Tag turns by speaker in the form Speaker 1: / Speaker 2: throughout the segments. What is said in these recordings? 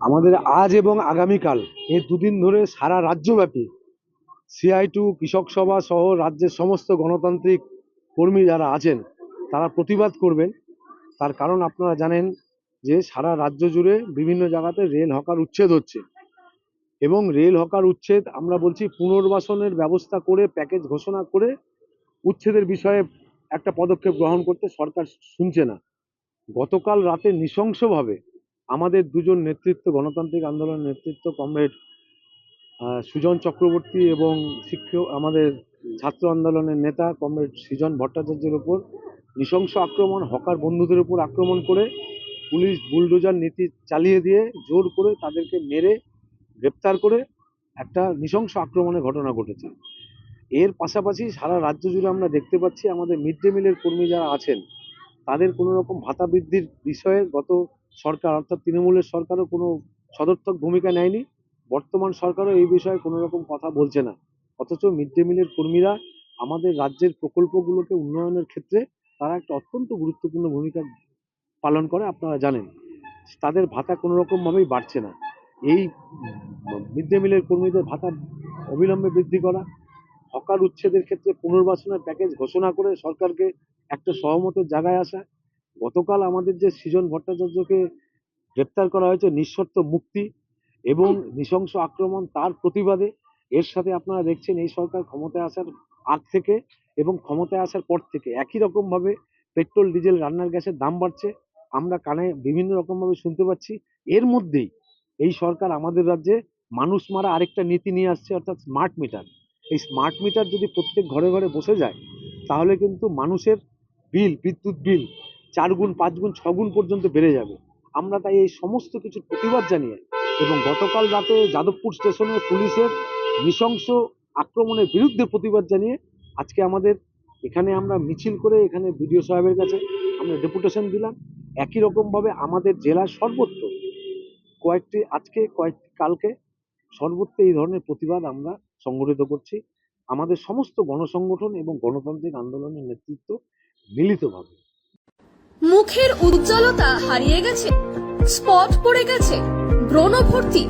Speaker 1: আমাদের আজ এবং আগামীকাল এই দুদিন ধরে সারা রাজ্যব্যাপী CI2 কৃষক সভা সহ রাজ্যের সমস্ত গণতান্ত্রিক কর্মী যারা আছেন তারা প্রতিবাদ করবেন। তার কারণ আপনারা জানেন যে সারা রাজ্য জুড়ে বিভিন্ন জায়গাতে রেল হকার উচ্ছেদ হচ্ছে এবং রেল হকার উচ্ছেদ আমরা বলছি পুনর্বাসনের ব্যবস্থা করে প্যাকেজ ঘোষণা করে উচ্ছেদের বিষয়ে একটা পদক্ষেপ গ্রহণ করতে সরকার শুনছে না। গতকাল রাতে নৃশংসভাবে আমাদের দুজন নেতৃত্ব, গণতান্ত্রিক আন্দোলনের নেতৃত্ব কমরেড সুজন চক্রবর্তী এবং আমাদের ছাত্র আন্দোলনের নেতা কমরেড সৃজন ভট্টাচার্যের উপর নৃশংস আক্রমণ, হকার বন্ধুদের উপর আক্রমণ করে পুলিশ বুলডোজার নীতি চালিয়ে দিয়ে জোর করে তাদেরকে মেরে গ্রেপ্তার করে একটা নৃশংস আক্রমণের ঘটনা ঘটেছে। এর পাশাপাশি সারা রাজ্য জুড়ে আমরা দেখতে পাচ্ছি আমাদের মিড ডে মিলের কর্মী যারা আছেন তাদের কোনো রকম ভাতা বৃদ্ধির বিষয়ে গত সরকার অর্থাৎ তৃণমূলের সরকারও কোনো সদর্থক ভূমিকা নেয়নি। বর্তমান সরকারও এই বিষয়ে কোনো রকম কথা বলছে না। অথচ মিড ডে মিলের কর্মীরা আমাদের রাজ্যের প্রকল্পগুলোকে উন্নয়নের ক্ষেত্রে তারা একটা অত্যন্ত গুরুত্বপূর্ণ ভূমিকা পালন করে, আপনারা জানেন। তাদের ভাতা কোনো রকমভাবেই বাড়ছে না। এই মিড ডে মিলের কর্মীদের ভাতা অবিলম্বে বৃদ্ধি করা, হকার উচ্ছেদের ক্ষেত্রে পুনর্বাসনের প্যাকেজ ঘোষণা করে সরকারকে একটা সহমতের জায়গায় আসা, গতকাল আমাদের যে সৃজন ভট্টাচার্যকে গ্রেপ্তার করা হয়েছে নিঃশর্ত মুক্তি এবং নৃশংস আক্রমণ তার প্রতিবাদে। এর সাথে আপনারা দেখছেন এই সরকার ক্ষমতায় আসার আগ থেকে এবং ক্ষমতায় আসার পর থেকে একই রকম ভাবে পেট্রোল ডিজেল রান্নার গ্যাসের দাম বাড়ছে, আমরা কানে বিভিন্ন রকম ভাবে শুনতে পাচ্ছি। এর মধ্যেই এই সরকার আমাদের রাজ্যে মানুষ মারা আরেকটা নীতি নিয়ে আসছে, অর্থাৎ স্মার্ট মিটার। এই স্মার্ট মিটার যদি প্রত্যেক ঘরে ঘরে বসে যায় তাহলে কিন্তু মানুষের বিল, বিদ্যুৎ বিল 4 গুণ 5 গুণ 6 গুণ পর্যন্ত বেড়ে যাবে। আমরা তাই এই সমস্ত কিছুর প্রতিবাদ জানিয়ে এবং গতকাল রাতে যাদবপুর স্টেশনে পুলিশের নৃশংস আক্রমণের বিরুদ্ধে প্রতিবাদ জানিয়ে আজকে আমাদের এখানে আমরা মিছিল করে এখানে বিডিও সাহেবের কাছে আমরা ডেপুটেশন দিলাম। একই রকমভাবে আমাদের জেলার সর্বত্র কালকে সর্বত্র এই ধরনের প্রতিবাদ আমরা সংগঠিত করছি আমাদের সমস্ত গণসংগঠন এবং গণতান্ত্রিক আন্দোলনের নেতৃত্ব মিলিতভাবে।
Speaker 2: মুখের উজ্জ্বলতা হারিয়ে গেছে, স্পট পড়ে গেছে, ব্রণ ভর্তি,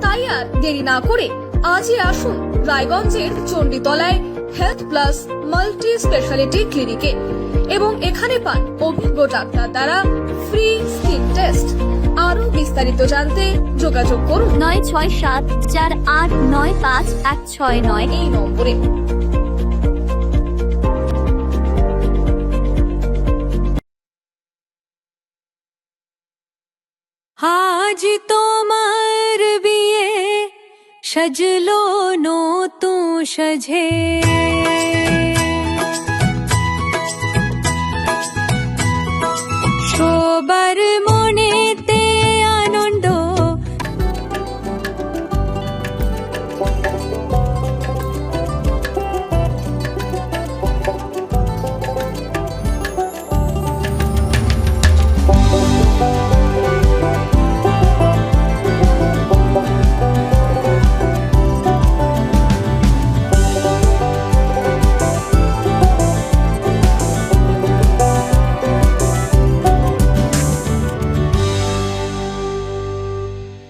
Speaker 2: তাই আর দেরি না করে আজই আসুন রায়গঞ্জের চণ্ডীতলায় হেলথ প্লাস মাল্টি স্পেশালিটি ক্লিনিকে এবং এখানে পান অভিজ্ঞ ডাক্তার দ্বারা ফ্রি স্কিন টেস্ট। আরো বিস্তারিত জানতে যোগাযোগ করুন
Speaker 3: 9674895169
Speaker 2: এই নম্বরে।
Speaker 3: আজ তোমার বিয়ে সাজলো নতুন সাজে।